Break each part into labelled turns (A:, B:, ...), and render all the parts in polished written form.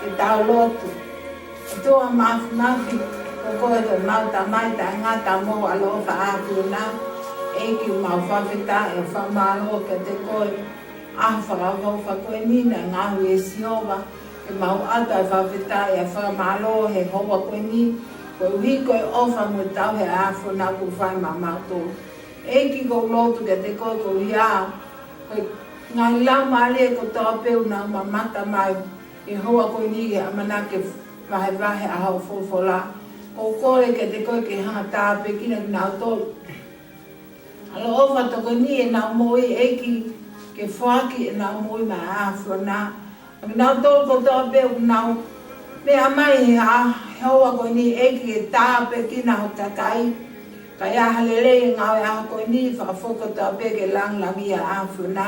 A: ke tau lotu. Tua mafi ko koe ko mauta mai ta ngata mo alo fa aku na e ki mau fa fita e fa malo ke te koe a fa fa koe ni na ngā ue siova ke mau ata fa fita e fa malo he hoa koe ni ko wi koe ofa mo tau he a fo na ku fa mama to e ki ko lotu ke te koe ko ia ko ngai la male ko to pe na mamata mai e hoa koe ni ke amana ke vahe a hau fofola. O kore ke te koe ke hanga tāpe kina ki nao tolu. Alo ofa toko ni e nao moi eki ke whaki e nao moi ma awhua nā. Aki nao tolu ko toa pe u nao me amai he a heoa koe ni eki ke tāpe kina ho takai. Kai ahalele e ngau e aho koe ni whakafoko toa pe ke lang langi a awhua nā.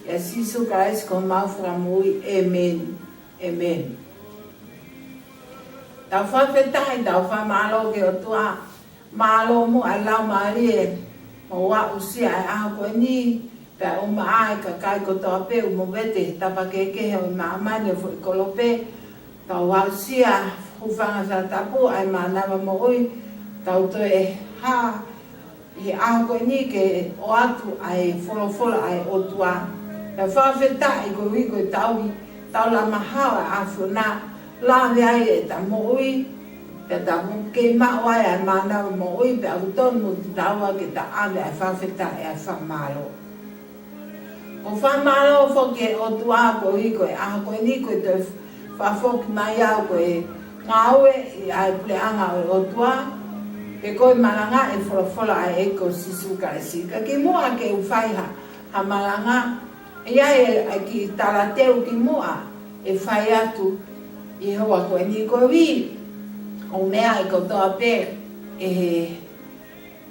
A: Ia sisu ka esi ko maufra moi. Amen. Amen. Tau whawhetai, tau whamalo ke o tua malo mo a lau maari e mo wa usia e aho koe ni pia o maa e ka kai ko toa pe u mo vete tapa keke he o maa mani o fo i kolope tau wa usia hufanga sa tapu ai maa nama mo ui tau to e ha i aho koe ni ke o atu ai folo ai o tua pia whawhetai ko hui ko tau la mahao a afu na la ai e ta moi pe ta ke ma wa ya ma na moi pe au ton mo ta wa ke ta ave a fa feta e a fa malo fo ke o tua ko i ko a ko ni ko te fa fo ki mai au ko e ngawe i ai ple anga o tua ke ko malanga e folo ai e ko sisu ka si ka ke mo a ke u fai ha malanga ia e ki tala teu ki mo a e fai atu i hoa koe ni koe wi o mea i ko toa pe e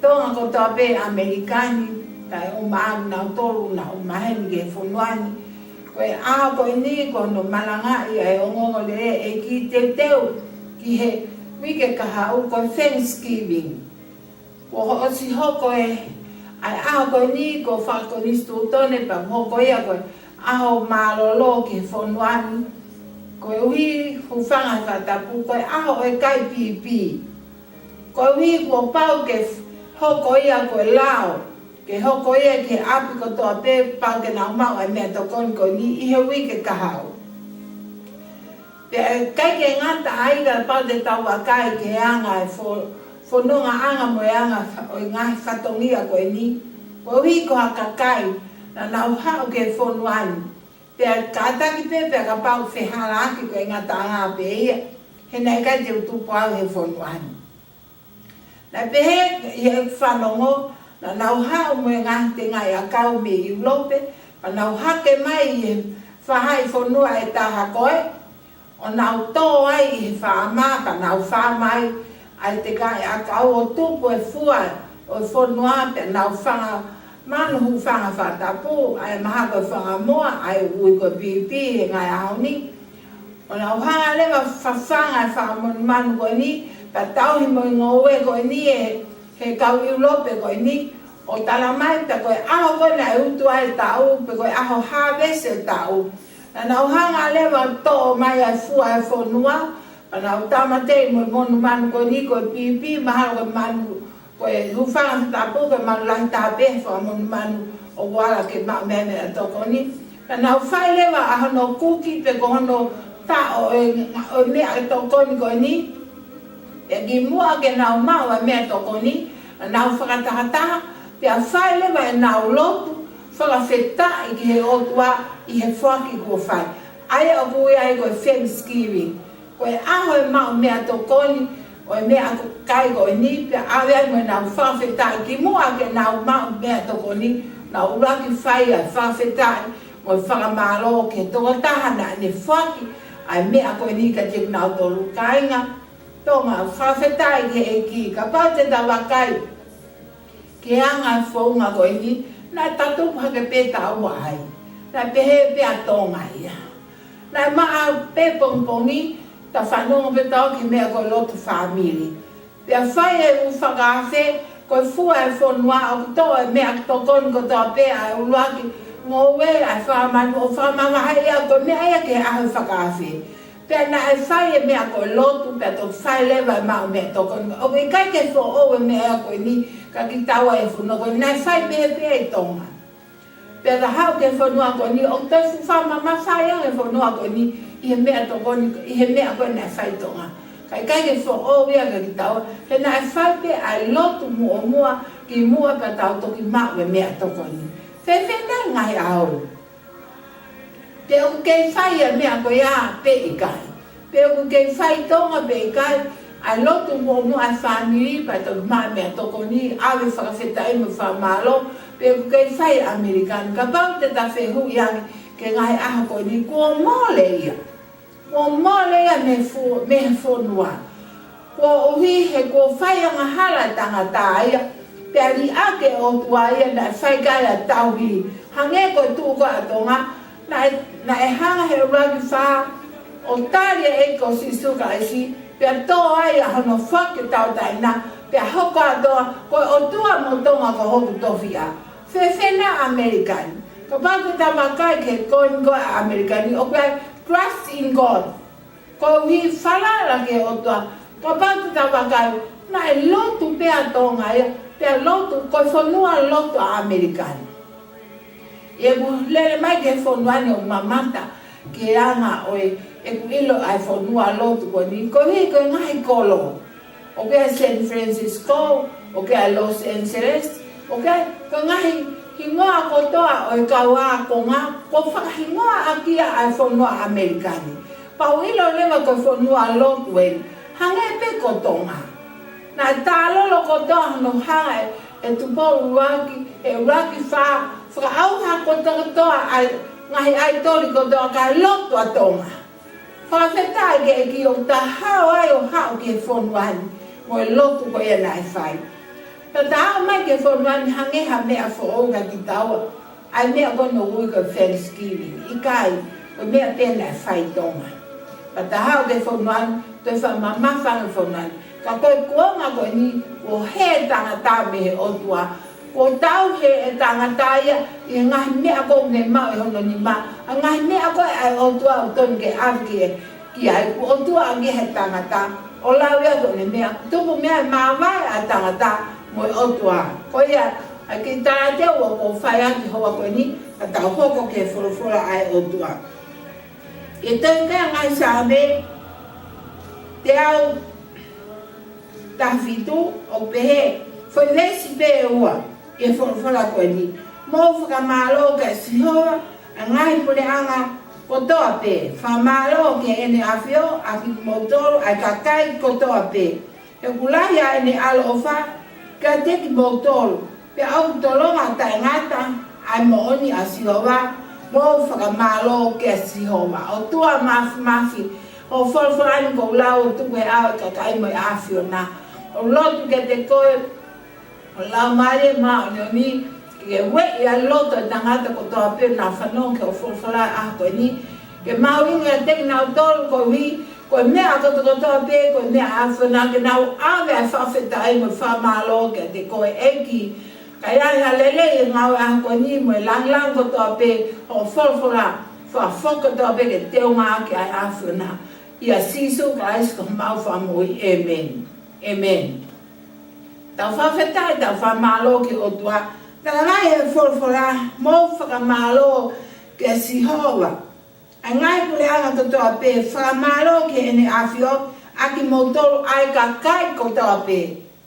A: tonga ko toa pe Amerikani kai o maa na tolu na o maheni ke whonuani koe aho koe ni ko no malanga i ai o ngongo le e ki te teu ki he wike kaha u koe Thanksgiving ko ho si hoko e ai aho koe ni ko whakonistu tone pa hoko ia koe aho malolo ke whonuani koe uhi hufanga whatapu, koe aho e kai pipi. Koe uhi kua pau ke hoko ia koe lao, ke hoko ia ke api ko toa pe pau ke nau mau ai mea tokoni koe ni ihe ui ke kahau. Kai ke ngata aiga pau te tau wakai ke anga e whanunga anga mo e anga o ngai whatongia koe ni. Koe uhi ko haka kai na nau hao ke whonuani. Pea kātaki pēpea ka pau wheharaki koe ngā tāngā pēia. He nei kai te utupu au he whonuani. Nai pehe i e whanongo na nau hao mo e ngā te ngai a kau me i ulope. Pa nau hake mai i e whahai whonua e taha koe. O nau tō ai i he whaama pa nau whaamai ai te kai a kau o tupu e fua o whonua pe nau whanga manu hu whanga whatapu, ai maha koe whanga moa, ai ui koe pipi, he ngai ahoni. O na uhanga lewa whawhanga e whangamonu manu koe ni, pa tauhi mo i ngowe koe ni he kau iulope koe ni. O tala mai pa koe aho koe na e utu ai tau, pa koe aho harvest e tau. Na uhanga lewa tō mai ai fua e whonua, pa na utamate mo i monu manu koe ni koe pipi, maha koe manu koe hufanga tapu koe manu lahi tape whamonu manu o wala ke mau meme a toko ni. Ka nau whai lewa a hono kuki pe ko hono ta o mea a toko ni koe ni. E ki mua ke nau mau a mea toko ni. Nau whakatahataha pe a whai lewa e nau lotu whakawheta i ki he otua i he whaki kua whai. Ai o kui ai koe Thanksgiving. Koe aho e mau mea toko ni. O e mea kai ko e ni, pia awe ai mo nau whawhetai ki mua ke nau mau mea toko ni, nau uraki whai ai whawhetai, mo e whakamaro ke toka tahana ne whaki, ai mea ko e ni ka tek nau tolu kainga, tonga whawhetai ke e ki, ka pau te tawa kai, ke anga e whaunga ko e ni, nai tatupu hake peta ua ai, nai pehe pea tonga ia, nai maa pe pongpongi, ta whanonga pe tau ki mea koe lotu whamiri. Pea whai e u whakawhe, koe fua e whonua o kutoa e mea tokoni ko tau pea e uluaki ngō we ai whamanu o whamama hai ea koe mea ea ke aho whakawhe. Pea na e whai e mea koe lotu, pea tō whai lewa e mao mea tō koni. O me kai ke who o e mea koe ni, ka ki tawa e whuno koe, nai whai mea pea e tonga. Pea ka hau ke whanua koe ni, o tō whama ma whai ang e whanua koe ni, i he mea tō koni, i he mea koe nai whai tonga. Kai ke who o mea ka ki tawa, he nai whai pea ai lotu mua mua, ki mua pa tau toki mao e mea tō koni. Whewhena ngai au. Te o kei whai a mea koe a pe i kai. Te o kei whai tonga pe i kai, ai lotu mo ai whaniri, pa toki maa mea toko ni, awe whakawheta i mo whamalo, pe o kei whai Amerikani. Ka pau te ta whehu iangi, ke ngai aha koe ni, kua mole ia. Kua mole ia me whonua. Kua uhi he kua whai anga hala tangata ia, te ari ake o tua ia na whai kai a tauhi. Hange koe tūko atonga, na e hanga he ragi wha o taria e ko si suka e si pia tō ai a hono whake tau taina pia hoko atoa koe o tua mo tonga ko hoku towhia whewhena Amerikani ka pāku tamakai ke koe Amerikani o koe trust in God ko hui whalara ke o tua ka pāku tamakai na e lotu pia tonga ia pia lotu koe whanua lotu a Amerikani e ku lele mai ke whonuani o mamata ke anga o e ku ilo ai whonua lotu ko ni ko hi ko ngai kolo o ke San Francisco o ke Los Angeles o ke ko ngai hingoa ko toa o e kaua ko nga ko whakahingoa aki ai whonua Amerikani pau ilo lewa ko whonua lotu e hange pe ko tonga na tālolo ko toa no hanga e tupo uaki e uraki wha whakaauha ko toa ai ngahi ai tori ko toa kai lotu a tonga. Whakawhetai ke e ki o ta hao ai o hao ke whonuani mo e lotu ko ia nai whai. Ta hao mai ke whonuani hangeha mea whoonga ki taua ai mea kono ui ko Thanksgiving. I kai o mea pēnei whai tonga. Ta hao ke whonuani toi whamamawhanga whonuani. Ka koe kuonga koe ni o he tangata me he otua. Ko tau he tangata ia i ngahi mea ko ne mau e hono ni ma. A ngahi mea koe ai otua o tonu ke awki ki ai ku otua angi he tangata. O lau ia ko ne mea. Tupu mea mawai a tangata mo e otua. Ko ia ai ki tāna te ua ko whai aki hoa koe ni. A tau hoko ke whorofora ai otua. E tau kea ngai sāme te au tahwitu o pehe foi lesi pe ua e whorofora koe ni. Mō whakamalo ke sihoa a ngai pune anga kotoa pe. Whamalo ke ene awhio a ki motoro ai kakai kotoa pe. He kulahi a ene alo ofa ka teki motoro. Pe au tolonga tai ngata ai mooni a sihoa. Mō whakamalo ke sihoa. O tua mafi o whorofora ni ko lau tuku he awa kakai mo i awhio na. O lotu ke te koe, o lau maare maa o ni, ke wei a lotu e tangata ko toa pēr nā whanong ke o whorofora a koe ni, ke mauinga e teki nau tolu koe hui, koe mea koto toa pēr, koe mea a whanang ke nau awe a whawheta ai mo whamalo ke te koe eki, kai ai halele i ngau a koe ni mo e lang ko toa pēr, o whorofora, whawhoka toa pēr ke teo ngā ke ai a whanang, ia sisu ka aisko mau whamoi, amen. Amen. Tau whawhetai, tau whamalo ki o tua. Tana ngai e whorofora, mō whakamalo ke sihoa. A ngai pule anga katoa pē, whakamalo ke ene awhio, aki motoro ai ka kai kotoa pē.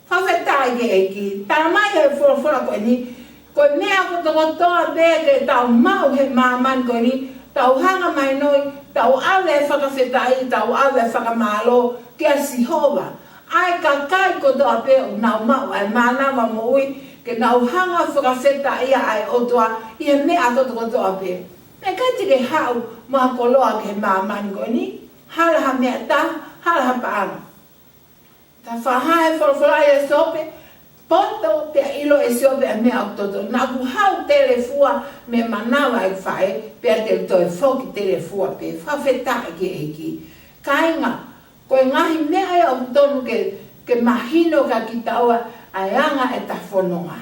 A: Whawhetai ke eki. Tana mai e whorofora koe ni, koe mea kotoa pē ke tau mau he māman koe ni, tau hanga mai noi, tau awe whakawhetai, tau awe whakamalo ke sihoa. Ai ka kai ko toa pe o nau mau ai mana wa moi ke nau hanga whakawheta ia ai o toa ia mea ko toa pe. Me kai te hau maha koloa ke māmani ko ni, hala ha mea ta, hala ha paanga. Ta whahae whorofora ia sope, poto te ilo e sope a mea o toto. Nā ku hau telefua me manawa e whae, pia te toi whoki telefua pe, whawheta ke eki. Kainga, koe ngahi mea e o tonu ke mahino ka ki taua ai anga e ta whanonga.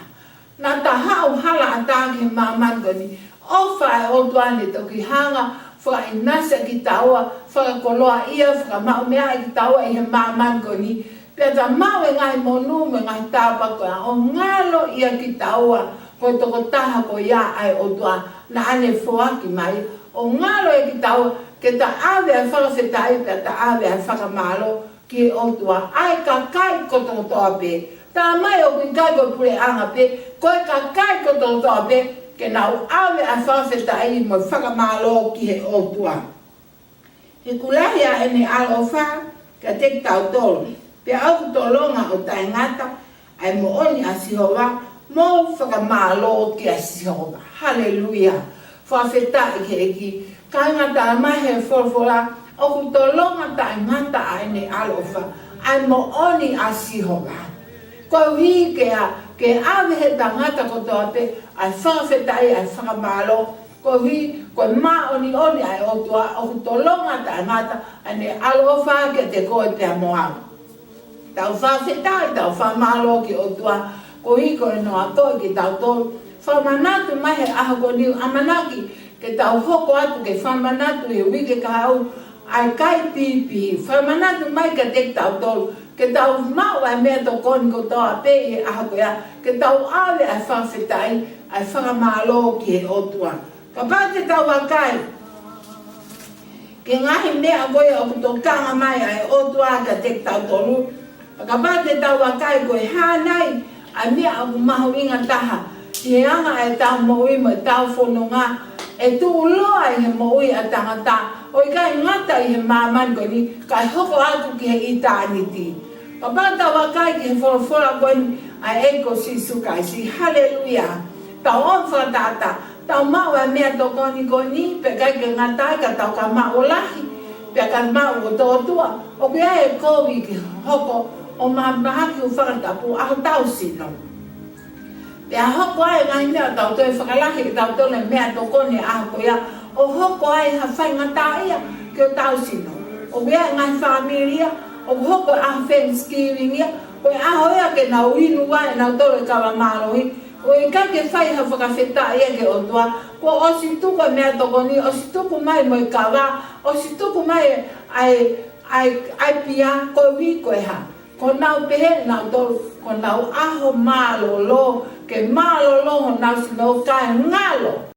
A: Nā ta hau hala a tāke māman koni, o whae o tuane toki hanga whainasa ki taua, whakakoloa ia, whakamau mea ki taua i he māman ko ni. Pea ta mau e ngai monu me ngai tāpa koa, o ngalo ia ki taua, ko toko taha ko ia ai o tua, na ane fuaki mai. O ngalo ia ki taua, ke ta awe ai whakawhetai, pea ta awe ai whakamalo ki o tua. Ai ka kai ko toko toa pe. Tā mai o kui kai ko pule anga pe, koe ka kai ko toko toa pe, ke nau awe ai whakawhetai mo whakamalo ki he o tua. He kulahi a ene alo wha, ka te tau tolu. Pea au tolonga o tai ngata, ai mo oni a Sihova, mo whakamalo ki a Sihova. Hallelujah. Whawhetai ke eki. Kai ngata mai he wholwhola, o ku tolonga tai ngata a ene alo wha, ai mo oni a Sihova. Ko hi ke awe he tangata ko toa te, ai whawhetai ai whakamalo, ko hi, ko ma oni ai o tua, o ku tolonga tai ngata, ane alo wha ke te koe pea moau. Tau whawhetai, tau whamalo ki o tua, ko hiko e noa toi ki tau tolu. Whamanatu mai he aha ko niu amanaki, ke tau hoko atu ke whamanatu he wike ka hau, ai kai pipi. Whamanatu mai ka te tau tolu, ke tau mau ai mea to koni ko toa pe he aha ko ia, ke tau awe ai whawhetai, ai whamalo ki he o tua. Ka pāte tau wakai, ke ngahi mea koe o kuto kanga mai ai o tua ka te tau tolu, ka pāte tau wakai koe hānai, ai mea aku mahu inga taha, he anga e tau moui mo tau whanonga, e tu uloa i he moui a tangata, o i kai ngata i he māman koe ni, kai hoko atu ki he itāniti. Ka pāta wakai ki he whorofora koe ni, ai eko si sukai si, hallelujah, tau on whatata, tau mau e mea to koni koe ni, pe kai ke ngatai ka tau ka mau lahi, pe ka mau o tō tua, o kia e kowi ki hoko, o mahaki u whakatapu, aho tau sino. Pea hoko ai ngai mea tau toi whakalahi, tau tole mea to koni aho koea, o hoko ai ha whai ngata ia, ki o tau sino. O kia ngai familia, o hoko aho Thanksgiving ia, koe aho ia ke nau inu wai, nau tole kawa marohi, o i ka ke whai ha whakawheta ia ke o tua, ko o si tuku mea to koni, o si tuku mai mo i kawa, o si tuku mai ai pia, ko wi koe ha. Ko nau pehe nau tolu, ko nau aho malo lo, ke malo lo ho nau si nau kai ngalo.